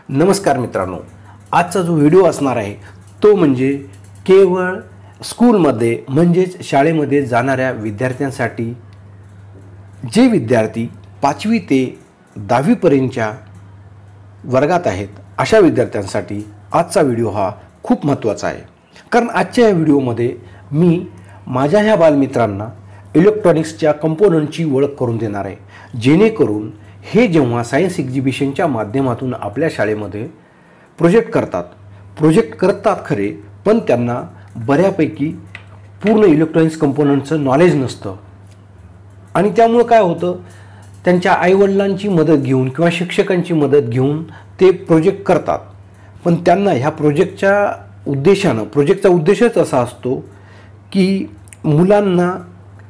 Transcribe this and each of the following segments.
नमस्कार मित्रांनो, आजचा जो व्हिडिओ असणार आहे तो म्हणजे केवळ स्कूलमध्ये म्हणजेच शाळेमध्ये जाणाऱ्या विद्यार्थ्यांसाठी, जे विद्यार्थी 5वी ते 10वी पर्यंतच्या वर्गात आहेत अशा विद्यार्थ्यांसाठी आजचा व्हिडिओ हा खूप महत्त्वाचा आहे। कारण आजच्या या व्हिडिओमध्ये मी माझ्या ह्या बालमित्रांना इलेक्ट्रॉनिक्सच्या कंपोनंटची ओळख करून देणार आहे, जेणेकरून हे जेव्हा सायन्स एक्झिबिशनच्या माध्यमातून आपल्या शाळेमध्ये प्रोजेक्ट करतात खरे, पण त्यांना बऱ्यापैकी पूर्ण इलेक्ट्रॉनिक्स कंपोनंटचं नॉलेज नसतं आणि त्यामुळे काय होतं, त्यांच्या आईवडिलांची मदत घेऊन किंवा शिक्षकांची मदत घेऊन ते प्रोजेक्ट करतात, पण त्यांना ह्या प्रोजेक्टचा उद्देशच असा असतो की मुलांना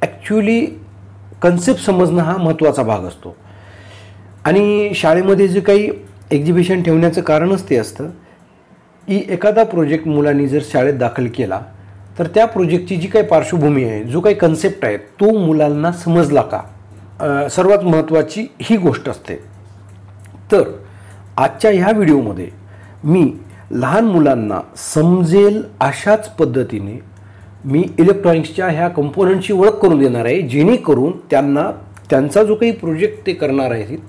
ॲक्च्युली कन्सेप्ट समजणं हा महत्त्वाचा भाग असतो। आणि शाळेमध्ये जे काही एक्झिबिशन ठेवण्याचं कारणच ते असतं की एखादा प्रोजेक्ट मुलांनी जर शाळेत दाखल केला तर त्या प्रोजेक्टची जी काही पार्श्वभूमी आहे, जो काही कन्सेप्ट आहे, तो मुलांना समजला का, सर्वात महत्त्वाची ही गोष्ट असते। तर आजच्या ह्या व्हिडिओमध्ये मी लहान मुलांना समजेल अशाच पद्धतीने मी इलेक्ट्रॉनिक्सच्या ह्या कंपोनंटची ओळख करून देणार आहे, जेणेकरून त्यांचा जो काही प्रोजेक्ट ते करणार आहेत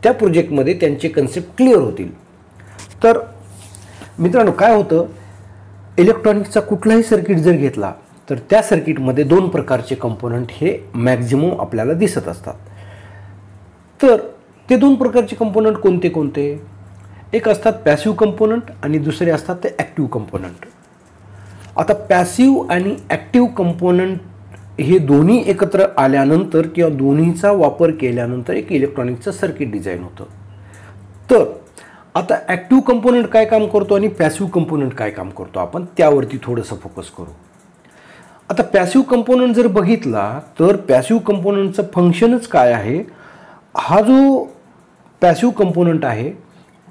त्या प्रोजेक्टमध्ये त्यांचे कन्सेप्ट क्लिअर होतील। तर मित्रांनो, काय होतं, इलेक्ट्रॉनिक्सचा कुठलाही सर्किट जर घेतला तर त्या सर्किटमध्ये दोन प्रकारचे कंपोनंट हे मॅक्झिमम आपल्याला दिसत असतात। तर ते दोन प्रकारचे कंपोनंट कोणते कोणते? एक असतात पॅसिव्ह कंपोनंट आणि दुसरे असतात ते ॲक्टिव्ह कंपोनंट। आता पॅसिव्ह आणि ॲक्टिव्ह कंपोनंट हे दोन्ही एकत्र आल्यानंतर किंवा दोन्हीचा वापर केल्यानंतर एक इलेक्ट्रॉनिक्सचं सर्किट डिझाईन होतं। तर आता ॲक्टिव्ह कंपोनंट काय काम करतो आणि पॅसिव्ह कंपोनंट काय काम करतो, आपण त्यावरती थोडंसं फोकस करू। आता पॅसिव्ह कंपोनंट जर बघितला तर पॅसिव्ह कंपोनंटचं फंक्शनच काय आहे, हा जो पॅसिव्ह कंपोनंट आहे,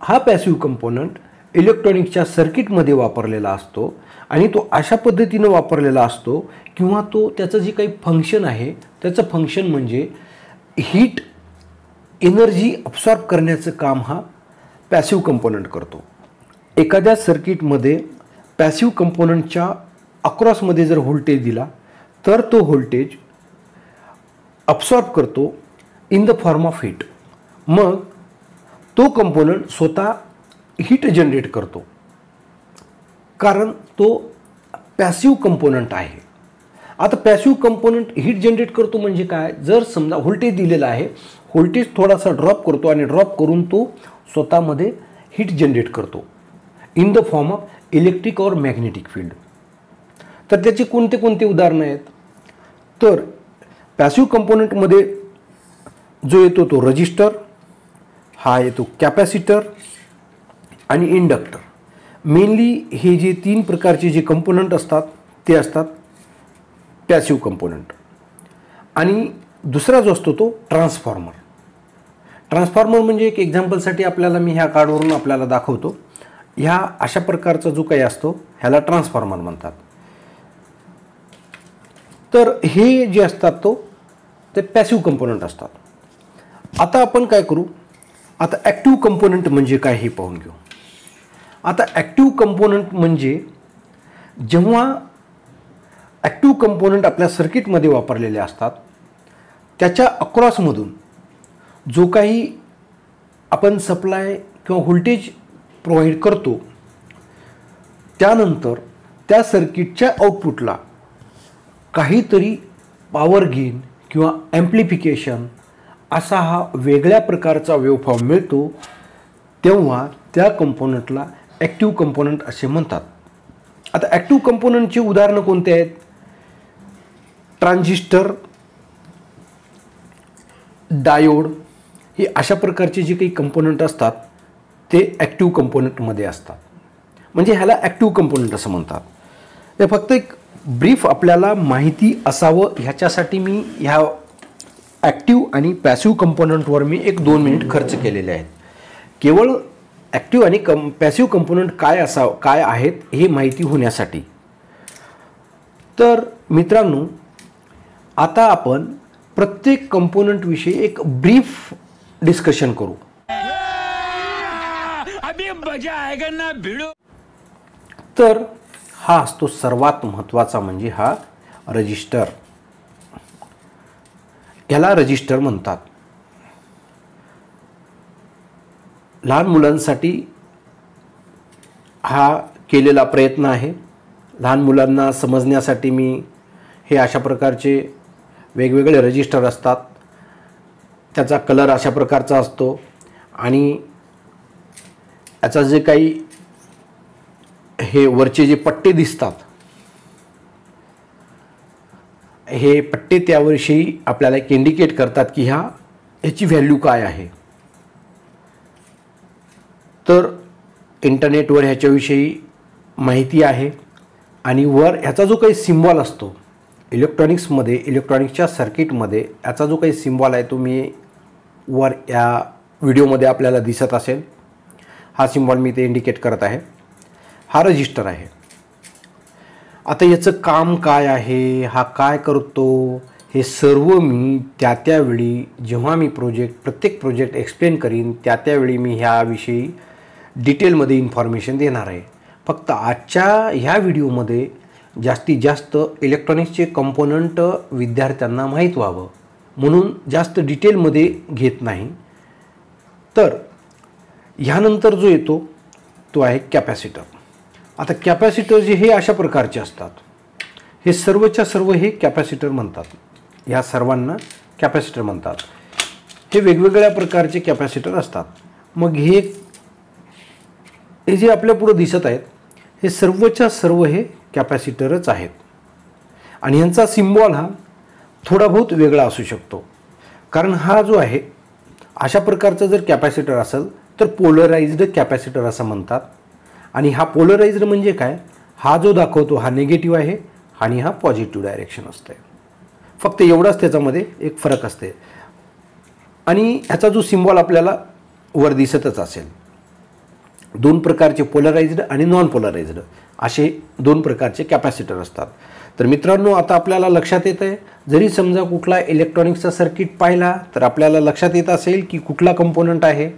हा पॅसिव्ह कंपोनंट इलेक्ट्रॉनिक्सच्या सर्किटमध्ये वापरलेला असतो आणि तो अशा पद्धतीनं वापरलेला असतो किंवा त्याचं जे काही फंक्शन आहे त्याचं फंक्शन म्हणजे हीट एनर्जी अब्सॉर्ब करण्याचं काम हा पॅसिव्ह कंपोनंट करतो। एखाद्या सर्किटमध्ये पॅसिव्ह कंपोनंटच्या अक्रॉसमध्ये जर व्होल्टेज दिला तर तो व्होल्टेज अब्सॉर्ब करतो in the form of heat, मग तो कंपोनंट स्वतः हीट जनरेट करतो, कारण तो पॅसिव्ह कंपोनंट आहे। आता पॅसिव्ह कंपोनंट हीट जनरेट करतो म्हणजे काय, जर समजा व्होल्टेज दिलेला आहे, व्होल्टेज थोडासा ड्रॉप करतो आणि ड्रॉप करून तो स्वतःमध्ये हीट जनरेट करतो in the form of electric और मॅग्नेटिक फील्ड। तर त्याचे कोणते कोणते उदाहरणं आहेत, तर पॅसिव्ह कंपोनंटमध्ये जो येतो तो रजिस्टर, हा येतो कॅपॅसिटर आणि इंडक्टर। मेनली हे जे तीन प्रकारचे जे कंपोनंट असतात ते असतात पॅसिव्ह कंपोनंट। आणि दुसरा जो असतो तो ट्रान्सफॉर्मर म्हणजे एक एक्झाम्पलसाठी आपल्याला मी ह्या कार्डवरून आपल्याला दाखवतो। ह्या अशा प्रकारचा जो काही असतो ह्याला ट्रान्सफॉर्मर म्हणतात। तर हे जे असतात ते पॅसिव्ह कंपोनंट असतात। आता आपण काय करू, आता ॲक्टिव्ह कंपोनंट म्हणजे काय हे पाहून घेऊ। आता ॲक्टिव्ह कंपोनंट म्हणजे जेव्हा ॲक्टिव्ह कंपोनंट आपल्या सर्किटमध्ये वापरलेले असतात त्याच्या अक्रॉसमधून जो काही आपण सप्लाय किंवा व्होल्टेज प्रोव्हाइड करतो, त्यानंतर त्या सर्किटच्या आउटपुटला काहीतरी पॉवर गेन किंवा ॲम्प्लिफिकेशन असा हा वेगळ्या प्रकारचा वेव्हफॉर्म मिळतो, तेव्हा त्या कंपोनंटला ॲक्टिव्ह कंपोनंट असे म्हणतात। आता ॲक्टिव्ह कंपोनंटची उदाहरणं कोणते आहेत, ट्रान्झिस्टर, डायोड, हे अशा प्रकारचे जे काही कंपोनंट असतात ते ॲक्टिव्ह कंपोनंटमध्ये असतात, म्हणजे ह्याला ॲक्टिव्ह कंपोनंट असं म्हणतात। ते फक्त एक ब्रीफ आपल्याला माहिती असावं ह्याच्यासाठी मी ह्या ॲक्टिव्ह आणि पॅसिव्ह कंपोनंटवर मी 1-2 मिनिट खर्च केलेले आहेत, केवळ ॲक्टिव्ह आणि पॅसिव्ह कंपोनंट काय आहेत हे माहिती होण्यासाठी। तर मित्रांनो, आता आपण प्रत्येक कंपोनंटविषयी एक ब्रीफ डिस्कशन करू। अभी मजा आएगा ना भिड़ो. तर हा असतो सर्वात महत्त्वाचा म्हणजे हा रजिस्टर. याला रजिस्टर म्हणतात. लहान मुलांसाठी हा केलेला प्रयत्न आहे. लहान मुलांना समजण्यासाठी मी हे अशा प्रकारचे वेगवेगळे रजिस्टर असतात. त्याचा कलर अशा प्रकारचा असतो आणि याचा जे काही हे वरचे जे पट्टे दिसतात, हे पट्टे त्याविषयी आपल्याला एक इंडिकेट करतात की ह्याची व्हॅल्यू काय आहे. तर इंटरनेटवर ह्याच्याविषयी माहिती आहे आणि वर ह्याचा जो काही सिम्बॉल असतो इलेक्ट्रॉनिक्समध्ये, इलेक्ट्रॉनिक्सच्या सर्किटमध्ये याचा जो काही सिम्बॉल आहे तो मी वर या व्हिडिओमध्ये आपल्याला दिसत असेल. हा सिम्बॉल मी ते इंडिकेट करत आहे. हा रजिस्टर आहे. आता याचं काम काय आहे, हा काय करतो, हे सर्व मी त्यावेळी जेव्हा मी प्रत्येक प्रोजेक्ट एक्सप्लेन करीन त्यावेळी मी ह्याविषयी डिटेलमध्ये इन्फॉर्मेशन देणार आहे. फक्त आजच्या ह्या व्हिडिओमध्ये जास्तीत जास्त इलेक्ट्रॉनिक्सचे कंपोनंट विद्यार्थ्यांना माहीत व्हावं म्हणून जास्त डिटेलमध्ये घेत नाही. तर ह्यानंतर जो येतो तो आहे कॅपॅसिटर. आता कॅपॅसिटर जे हे अशा प्रकारचे असतात, हे सर्वच्या सर्व हे कॅपॅसिटर म्हणतात. ह्या सर्वांना कॅपॅसिटर म्हणतात. हे वेगवेगळ्या प्रकारचे कॅपॅसिटर असतात. मग हे जे आपल्या पुढे दिसत आहेत हे सर्वच्या सर्व हे कॅपॅसिटरच आहेत आणि यांचा सिम्बॉल हा थोडा बहुत वेगळा असू शकतो. कारण हा जो आहे अशा प्रकारचा जर कॅपॅसिटर असेल तर पोलराइज्ड कॅपॅसिटर असं म्हणतात. आणि हा पोलराइज्ड म्हणजे काय, हा जो दाखवतो हा निगेटिव्ह आहे आणि हा पॉझिटिव्ह डायरेक्शन असते. फक्त एवढाच त्याच्यामध्ये एक फरक असते. आणि ह्याचा जो सिम्बॉल आपल्याला वर दिसतच असेल. दोन प्रकारचे पोलराइज्ड आणि नॉन पोलराइज्ड असे दोन प्रकारचे कॅपॅसिटर असतात. तर मित्रांनो आता आपल्याला लक्षात येतं आहे, जरी समजा कुठला इलेक्ट्रॉनिक्सचा सर्किट पाहिला तर आपल्याला लक्षात येत असेल की कुठला कंपोनंट आहे,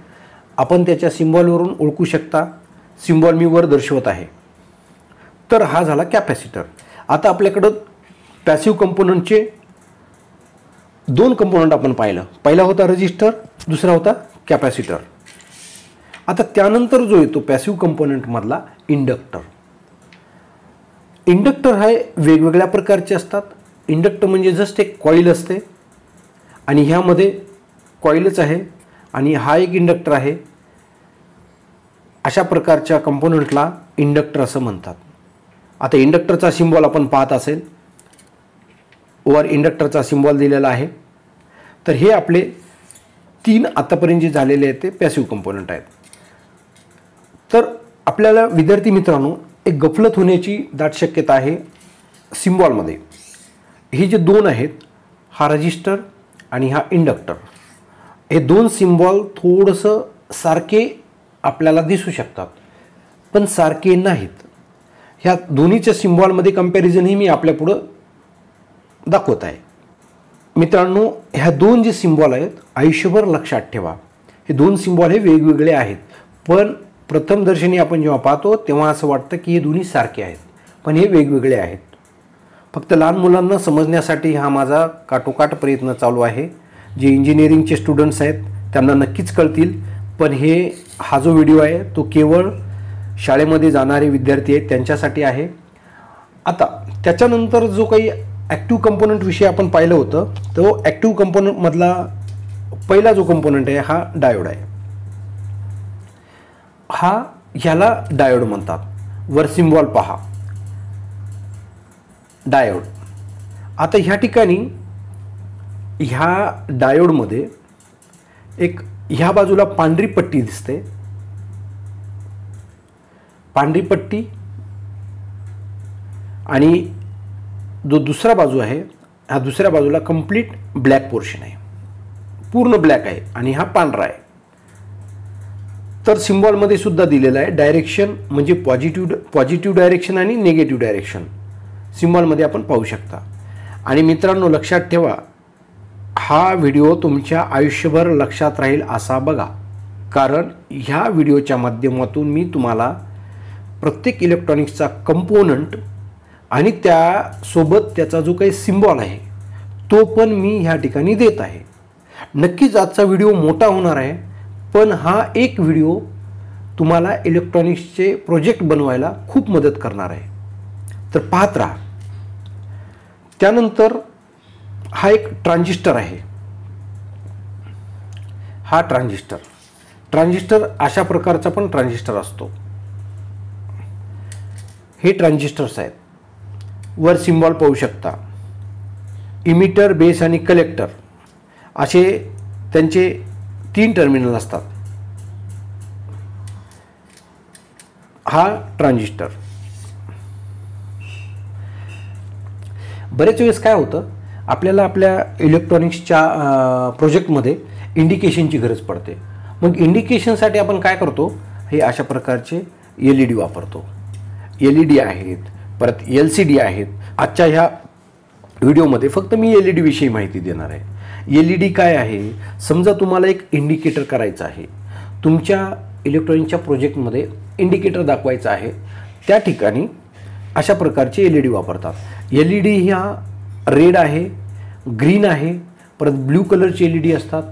आपण त्याच्या सिम्बॉलवरून ओळखू शकता. सिम्बॉल मी वर दर्शवत आहे. तर हा झाला कॅपॅसिटर. आता आपल्याकडं पॅसिव्ह कंपोनंटचे दोन कंपोनंट आपण पाहिलं. पहिला होता रजिस्टर, दुसरा होता कॅपॅसिटर. आता त्यानंतर जो येतो पॅसिव्ह कंपोनंटमधला इंडक्टर. इंडक्टर हे वेगवेगळ्या प्रकारचे असतात. इंडक्टर म्हणजे जस्ट एक कॉईल असते आणि ह्यामध्ये कॉईलच आहे आणि हा एक इंडक्टर आहे. अशा प्रकारच्या कंपोनंटला इंडक्टर असं म्हणतात. आता इंडक्टरचा सिम्बॉल आपण पाहत असेल, वर इंडक्टरचा सिम्बॉल दिलेला आहे. तर हे आपले तीन आतापर्यंत जे झालेले आहेत ते पॅसिव्ह कंपोनंट आहेत. तर आपल्याला विद्यार्थी मित्रांनो एक गफलत होण्याची दाट शक्यता आहे सिम्बॉलमध्ये. हे जे दोन आहेत, हा रजिस्टर आणि हा इंडक्टर, हे दोन सिम्बॉल थोडंसं सारखे आपल्याला दिसू शकतात पण सारखे नाहीत. ह्या दोन्हीच्या सिम्बॉलमध्ये कंपॅरिझनही मी आपल्या पुढं दाखवत आहे. मित्रांनो ह्या दोन जे सिम्बॉल आहेत आयुष्यभर लक्षात ठेवा. हे दोन सिम्बॉल हे वेगवेगळे आहेत पण प्रथमदर्शनी आपण जेव्हा पाहतो तेव्हा असं वाटतं की हे दोन्ही सारखे आहेत पण हे वेगवेगळे आहेत. फक्त लहान मुलांना समजण्यासाठी हा माझा काटोकाट प्रयत्न चालू आहे. जे इंजिनिअरिंगचे स्टुडंट्स आहेत त्यांना नक्कीच कळतील. पण हा जो व्हिडिओ आहे तो केवळ शाळेमध्ये जाणारे विद्यार्थी आहेत त्यांच्यासाठी आहे. आता त्याच्यानंतर जो काही ॲक्टिव्ह कंपोनंटविषयी आपण पाहिलं होतं, तो ॲक्टिव्ह कंपोनंटमधला पहिला जो कंपोनंट आहे हा डायोड आहे. ह्याला डायोड म्हणतात. वर सिम्बॉल पहा, डायोड. आता ह्या ठिकाणी ह्या डायोडमध्ये एक ह्या बाजूला पांढरी पट्टी दिसते, पांढरी पट्टी, आणि जो दुसरा बाजू आहे ह्या दुसऱ्या बाजूला कंप्लीट ब्लॅक पोर्शन आहे, पूर्ण ब्लॅक आहे आणि हा पांढरा आहे. तर सिम्बॉलमध्ये सुद्धा दिलेला आहे डायरेक्शन म्हणजे पॉझिटिव्ह डायरेक्शन आणि निगेटिव्ह डायरेक्शन सिम्बॉलमध्ये आपण पाहू शकता. आणि मित्रांनो लक्षात ठेवा, हा व्हिडिओ तुमच्या आयुष्यभर लक्षात राहील असा बघा. कारण ह्या व्हिडिओच्या माध्यमातून मी तुम्हाला प्रत्येक इलेक्ट्रॉनिक्सचा कंपोनंट आणि त्यासोबत त्याचा जो काही सिम्बॉल आहे तो पण मी ह्या ठिकाणी देत आहे. नक्कीच आजचा व्हिडिओ मोठा होणार आहे, पण हा एक व्हिडिओ तुम्हाला इलेक्ट्रॉनिक्सचे प्रोजेक्ट बनवायला खूप मदत करणार आहे, तर पाहत राहा. त्यानंतर हा एक ट्रान्झिस्टर आहे. हा ट्रान्झिस्टर अशा प्रकारचा पण ट्रान्झिस्टर असतो. हे ट्रान्झिस्टर्स आहेत. वर सिम्बॉल पाहू शकता. इमिटर, बेस आणि कलेक्टर असे त्यांचे 3 टर्मिनल असतात. हा ट्रान्झिस्टर. बरेच वेळेस काय होतं, आपल्याला आपल्या इलेक्ट्रॉनिक्सच्या प्रोजेक्टमध्ये इंडिकेशनची गरज पडते. मग इंडिकेशनसाठी आपण काय करतो, हे अशा प्रकारचे LED वापरतो. LED आहेत, परत LCD आहेत. आजच्या ह्या व्हिडिओमध्ये फक्त मी LED विषयी माहिती देणार आहे. LED काय आहे, समजा तुम्हाला एक इंडिकेटर करायचं आहे, तुमच्या इलेक्ट्रॉनिकच्या प्रोजेक्टमध्ये इंडिकेटर दाखवायचं आहे, त्या ठिकाणी अशा प्रकारचे LED वापरतात. LED ह्या रेड आहे, ग्रीन आहे, परत ब्ल्यू कलरचे LED असतात,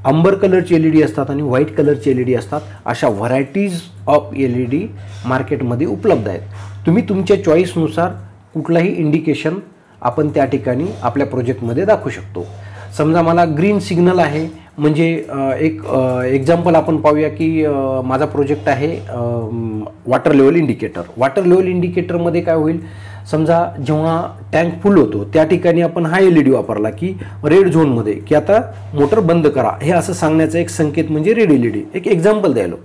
अंबर कलरचे LED असतात आणि व्हाईट कलरचे LED असतात. अशा व्हरायटीज ऑफ LED मार्केटमध्ये उपलब्ध आहेत. तुम्ही तुमच्या चॉईसनुसार कुठलाही इंडिकेशन आपण त्या ठिकाणी आपल्या प्रोजेक्टमध्ये दाखवू शकतो. समजा मला ग्रीन सिग्नल आहे, म्हणजे एक एक्झाम्पल आपण पाहूया की माझा प्रोजेक्ट आहे water level indicator. Water level इंडिकेटरमध्ये काय होईल, समजा जेव्हा टँक फुल होतो त्या ठिकाणी आपण हा LED वापरला की रेड झोनमध्ये की आता मोटर बंद करा, हे असं सांगण्याचा एक संकेत म्हणजे रेड LED. एक एक्झाम्पल द्यायलो.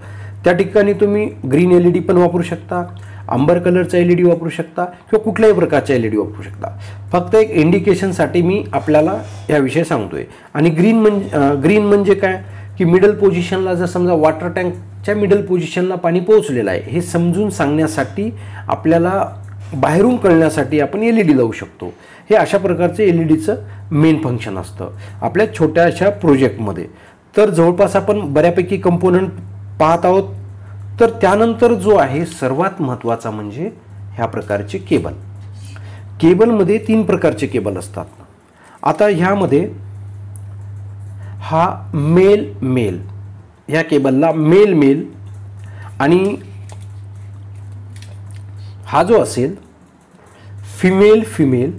त्या ठिकाणी तुम्ही ग्रीन LED पण वापरू शकता, अंबर कलरचा LED वापरू शकता किंवा कुठल्याही प्रकारचा LED वापरू शकता. फक्त एक इंडिकेशनसाठी मी आपल्याला याविषयी सांगतोय. आणि ग्रीन म्हणजे काय की मिडल पोझिशनला, जर समजा वॉटर टँकच्या मिडल पोझिशनला पाणी पोहोचलेलं आहे हे समजून सांगण्यासाठी, आपल्याला बाहेरून कळण्यासाठी आपण LED लावू शकतो. हे अशा प्रकारचं LEDचं मेन फंक्शन असतं आपल्या छोट्याशा प्रोजेक्टमध्ये. तर जवळपास आपण बऱ्यापैकी कंपोनंट पाहत आहोत. तर त्यानंतर जो आहे सर्वात महत्त्वाचा म्हणजे ह्या प्रकारचे केबल. केबलमध्ये 3 प्रकारचे केबल असतात. आता ह्यामध्ये हा मेल ह्या केबलला मेल आणि हा जो असेल फिमेल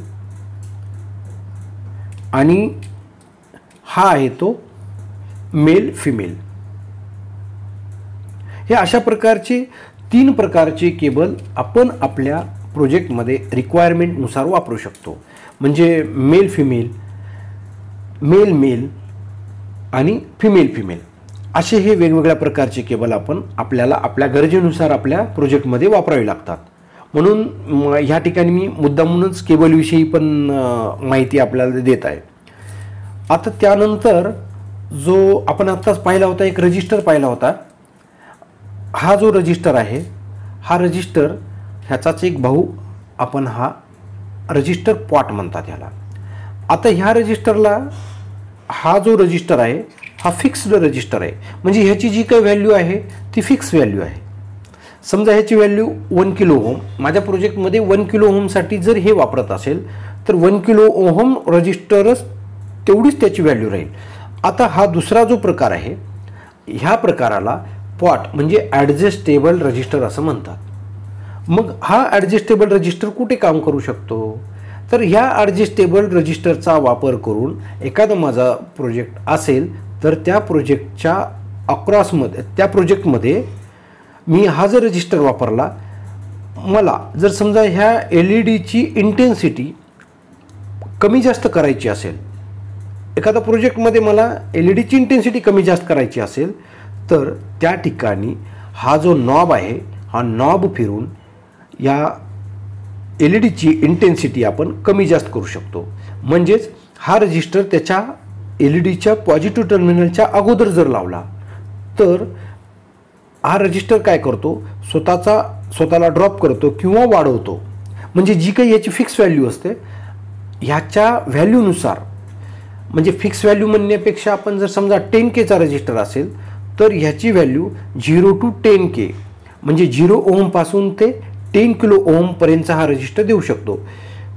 आणि हा आहे तो मेल फिमेल. हे अशा प्रकारचे 3 प्रकारचे केबल आपण आपल्या प्रोजेक्टमध्ये रिक्वायरमेंटनुसार वापरू शकतो. म्हणजे मेल मेल आणि फिमेल असे हे वेगवेगळ्या प्रकारचे केबल आपण आपल्याला आपल्या गरजेनुसार आपल्या प्रोजेक्टमध्ये वापरावे लागतात. म्हणून ह्या ठिकाणी मी मुद्दामूनच केबलविषयी पण माहिती आपल्याला देत आहे. आता त्यानंतर जो आपण आत्ताच पाहिला होता, एक रजिस्टर पाहिला होता. हा जो रजिस्टर आहे, हा रजिस्टर ह्याचाच एक भाऊ, आपण हा रजिस्टर पॉट म्हणतात ह्याला. आता ह्या रजिस्टरला, हा जो रजिस्टर आहे हा फिक्स्ड रजिस्टर आहे, म्हणजे ह्याची जी काही व्हॅल्यू आहे ती फिक्स व्हॅल्यू आहे. समजा ह्याची व्हॅल्यू 1 किलो ओहम, माझ्या प्रोजेक्टमध्ये 1 किलो ओहमसाठी जर हे वापरत असेल तर 1 किलो ओहम रजिस्टरच तेवढीच त्याची व्हॅल्यू राहील. आता हा दुसरा जो प्रकार आहे, ह्या प्रकाराला पॉट म्हणजे ॲडजस्टेबल रजिस्टर असं म्हणतात. मग हा ॲडजस्टेबल रजिस्टर कुठे काम करू शकतो, तर ह्या ॲडजस्टेबल रजिस्टरचा वापर करून एखादा माझा प्रोजेक्ट असेल तर त्या प्रोजेक्टच्या अक्रॉसमध्ये, त्या प्रोजेक्टमध्ये मी हा जर रजिस्टर वापरला, मला जर समजा ह्या LEDची इंटेन्सिटी कमी जास्त करायची असेल, एखादा प्रोजेक्टमध्ये मला LEDची इंटेन्सिटी कमी जास्त करायची असेल, तर त्या ठिकाणी हा जो नॉब आहे, हा नॉब फिरून या LEDची इंटेन्सिटी आपण कमी जास्त करू शकतो. म्हणजेच हा रजिस्टर त्याच्या LEDच्या पॉझिटिव्ह टर्मिनलच्या अगोदर जर लावला तर हा रजिस्टर काय करतो, स्वतःला ड्रॉप करतो किंवा वाढवतो. म्हणजे जी काही याची फिक्स व्हॅल्यू असते ह्याच्या व्हॅल्यूनुसार, म्हणजे फिक्स व्हॅल्यू म्हणण्यापेक्षा आपण जर समजा 10Kचा रजिस्टर असेल तर ह्याची व्हॅल्यू 0 to 10K म्हणजे 0 ओहमपासून ते 10 किलो ओहमपर्यंतचा हा रजिस्टर देऊ शकतो,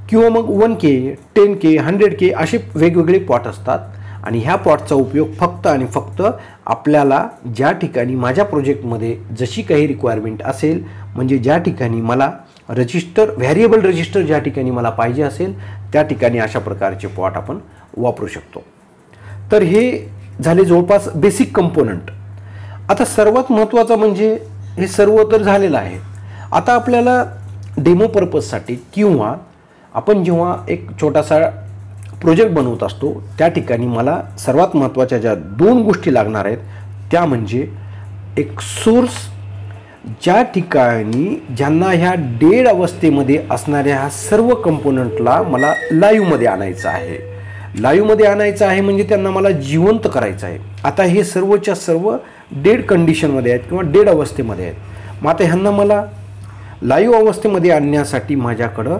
किंवा मग 1K 10K 100K असे वेगवेगळे पॉट असतात. आणि ह्या पॉटचा उपयोग फक्त आणि फक्त आपल्याला ज्या ठिकाणी माझ्या प्रोजेक्टमध्ये जशी काही रिक्वायरमेंट असेल, म्हणजे ज्या ठिकाणी मला रजिस्टर व्हॅरिएबल रजिस्टर ज्या ठिकाणी मला पाहिजे असेल त्या ठिकाणी अशा प्रकारचे पॉट आपण वापरू शकतो. तर हे झाले जवळपास बेसिक कंपोनंट. आता सर्वात महत्त्वाचं म्हणजे हे सर्व तर झालेलं आहे. आता आपल्याला डेमो पर्पजसाठी किंवा आपण जेव्हा एक छोटासा प्रोजेक्ट बनवत असतो त्या ठिकाणी मला सर्वात महत्त्वाच्या ज्या 2 गोष्टी लागणार आहेत त्या म्हणजे एक सोर्स, ज्या ठिकाणी ज्यांना ह्या डेड अवस्थेमध्ये असणाऱ्या ह्या सर्व कंपोनंटला मला लाईव्हमध्ये आणायचं आहे. लाईव्हमध्ये आणायचं आहे म्हणजे त्यांना मला जिवंत करायचं आहे. आता हे सर्वच्या सर्व डेड कंडिशनमध्ये आहेत किंवा डेड अवस्थेमध्ये आहेत. मग आता ह्यांना मला लाईव्ह अवस्थेमध्ये आणण्यासाठी माझ्याकडं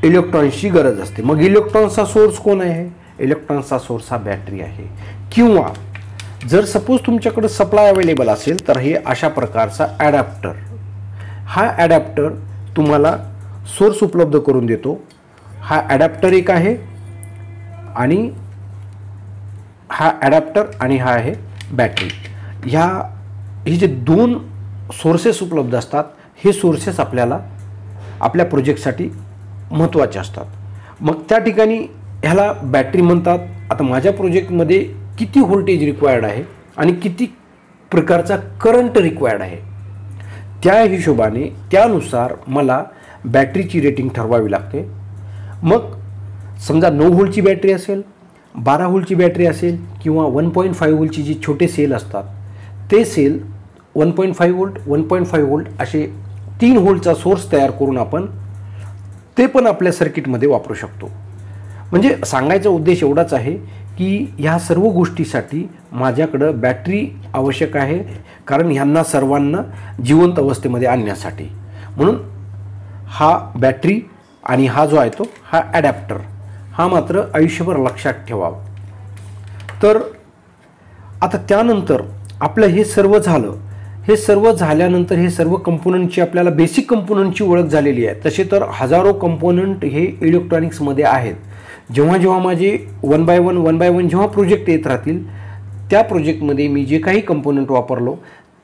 इलेक्ट्रॉन्सची गरज असते. मग इलेक्ट्रॉन्सचा सोर्स कोण आहे? इलेक्ट्रॉन्सचा सोर्स हा बॅटरी आहे. किंवा जर सपोज तुमच्याकडं सप्लाय अवेलेबल असेल तर हे अशा प्रकारचा ॲडॅप्टर, हा ॲडॅप्टर तुम्हाला सोर्स उपलब्ध करून देतो. हा ॲडॅप्टर एक आहे आणि हा ॲडॅप्टर आणि हा आहे बॅटरी. हे जे 2 सोर्सेस उपलब्ध असतात हे सोर्सेस आपल्याला आपल्या प्रोजेक्टसाठी महत्त्वाचे असतात. मग त्या ठिकाणी ह्याला बॅटरी म्हणतात. आता माझ्या प्रोजेक्टमध्ये किती व्होल्टेज रिक्वायर्ड आहे आणि किती प्रकारचा करंट रिक्वायर्ड आहे त्या हिशोबाने त्यानुसार मला बॅटरीची रेटिंग ठरवावी लागते. मग समजा 9 व्होल्टची बॅटरी असेल, 12 व्होल्टची बॅटरी असेल किंवा 1.5 व्होल्टची जी छोटे सेल असतात ते सेल 1.5 व्होल्ट 1.5 व्होल्ट असे 3 व्होल्टचा सोर्स तयार करून आपण ते पण आपल्या सर्किटमध्ये वापरू शकतो. म्हणजे सांगायचा उद्देश एवढाच आहे की ह्या सर्व गोष्टीसाठी माझ्याकडं बॅटरी आवश्यक आहे, कारण ह्यांना सर्वांना जिवंत अवस्थेमध्ये आणण्यासाठी. म्हणून हा बॅटरी आणि हा जो आहे तो हा ॲडॅप्टर हा मात्र आयुष्यभर लक्षात ठेवावा. तर आता त्यानंतर आपलं हे सर्व झालं. हे सर्व झाल्यानंतर हे सर्व कंपोनंटची आपल्याला बेसिक कंपोनंटची ओळख झालेली आहे. तसे तर हजारो कंपोनंट हे इलेक्ट्रॉनिक्समध्ये आहेत. जेव्हा जेव्हा माझे 1 by 1 जेव्हा प्रोजेक्ट येत राहतील त्या प्रोजेक्टमध्ये मी जे काही कंपोनंट वापरलो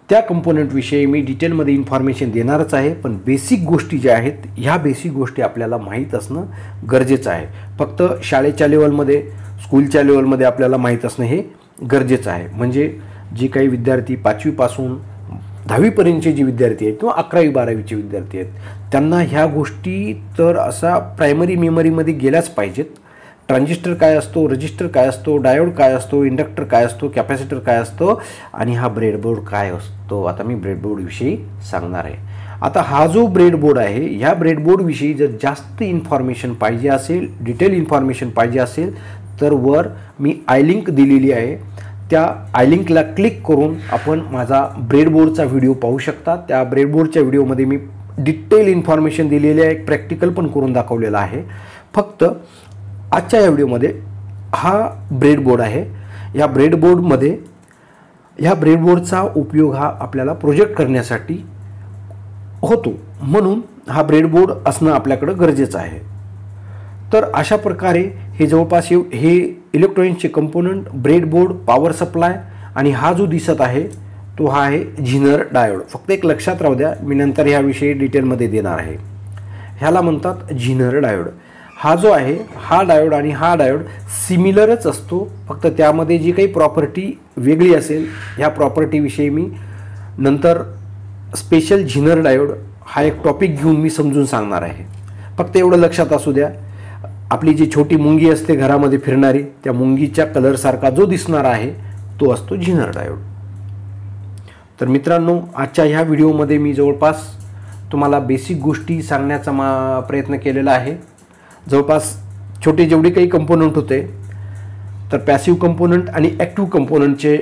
त्या कंपोनंटविषयी मी डिटेलमध्ये इन्फॉर्मेशन देणारच आहे. पण बेसिक गोष्टी ज्या आहेत ह्या बेसिक गोष्टी आपल्याला माहीत असणं गरजेचं आहे. फक्त शाळेच्या लेवलमध्ये स्कूलच्या लेवलमध्ये आपल्याला माहीत असणं हे गरजेचं आहे. म्हणजे जे काही विद्यार्थी 5वीपासून 10वीपर्यंतचे जे विद्यार्थी आहेत किंवा 11वी-12वीचे विद्यार्थी आहेत त्यांना ह्या गोष्टी तर असा प्रायमरी मेमरीमध्ये गेल्याच पाहिजेत. ट्रान्झिस्टर काय असतो, रजिस्टर काय असतो, डायोड काय असतो, इंडक्टर काय असतो, कॅपॅसिटर काय असतो आणि हा ब्रेडबोर्ड काय असतो. आता मी ब्रेडबोर्डविषयी सांगणार आहे. आता हा जो ब्रेडबोर्ड आहे ह्या ब्रेडबोर्डविषयी जर जास्त इन्फॉर्मेशन पाहिजे असेल, डिटेल इन्फॉर्मेशन पाहिजे असेल तर वर मी आय लिंक दिलेली आहे. त्या आय लिंकला क्लिक करून आपण माझा ब्रेडबोर्डचा व्हिडिओ पाहू शकता. त्या ब्रेडबोर्डच्या व्हिडिओमध्ये मी डिटेल इन्फॉर्मेशन दिलेली आहे, एक प्रॅक्टिकल पण करून दाखवलेला आहे. फक्त आजच्या या व्हिडिओमध्ये हा ब्रेडबोर्ड आहे. या ब्रेडबोर्डचा उपयोग हा आपल्याला प्रोजेक्ट करण्यासाठी होतो, म्हणून हा ब्रेडबोर्ड असणं आपल्याकडं गरजेचं आहे. तर अशा प्रकारे हे जवळपास हे इलेक्ट्रॉनिक्सचे कंपोनंट, ब्रेडबोर्ड, पॉवर सप्लाय आणि हा जो दिसत आहे तो हा आहे झिनर डायोड. फक्त एक लक्षात राहू द्या, मी नंतर ह्याविषयी डिटेलमध्ये देणार आहे. ह्याला म्हणतात झिनर डायोड. हा जो आहे हा डायोड आणि हा डायोड सिमिलरच असतो, फक्त त्यामध्ये जी काही प्रॉपर्टी वेगळी असेल ह्या प्रॉपर्टीविषयी मी नंतर स्पेशल झिनर डायोड हा एक टॉपिक घेऊन मी समजून सांगणार आहे. फक्त एवढं लक्षात असू द्या, आपली जी छोटी मुंगी असते घरामध्ये फिरणारी त्या मुंगीच्या कलरसारखा जो दिसणारा आहे तो असतो झिनर डायोड. तर मित्रांनो, आजच्या ह्या व्हिडिओमध्ये मी जवळपास तुम्हाला बेसिक गोष्टी सांगण्याचा प्रयत्न केलेला आहे. जवळपास छोटे जेवढे काही कंपोनंट होते तर पॅसिव्ह कंपोनंट आणि ॲक्टिव्ह कंपोनंटचे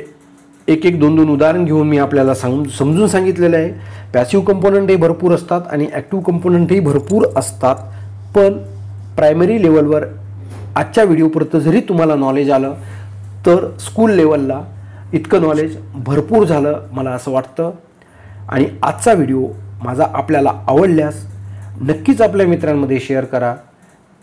एक 2 उदाहरण घेऊन मी आपल्याला समजून सांगितलेलं आहे. पॅसिव्ह कंपोनंट हे भरपूर असतात आणि ॲक्टिव्ह कंपोनंटही भरपूर असतात. पण प्रायमरी लेवलवर आजच्या व्हिडिओपुरतं जरी तुम्हाला नॉलेज आलं तर स्कूल लेवलला इतकं नॉलेज भरपूर झालं मला असं वाटतं. आणि आजचा व्हिडिओ माझा आपल्याला आवडल्यास नक्कीच आपल्या मित्रांमध्ये शेअर करा,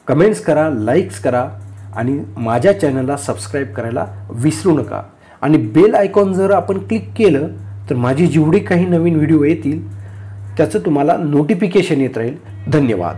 कमेंट्स करा, लाईक्स करा आणि माझ्या चॅनलला सबस्क्राईब करायला विसरू नका. आणि बेल आयकॉन जर आपण क्लिक केलं तर माझी जेवढी काही नवीन व्हिडिओ येतील त्याचं तुम्हाला नोटिफिकेशन येत राहील. धन्यवाद.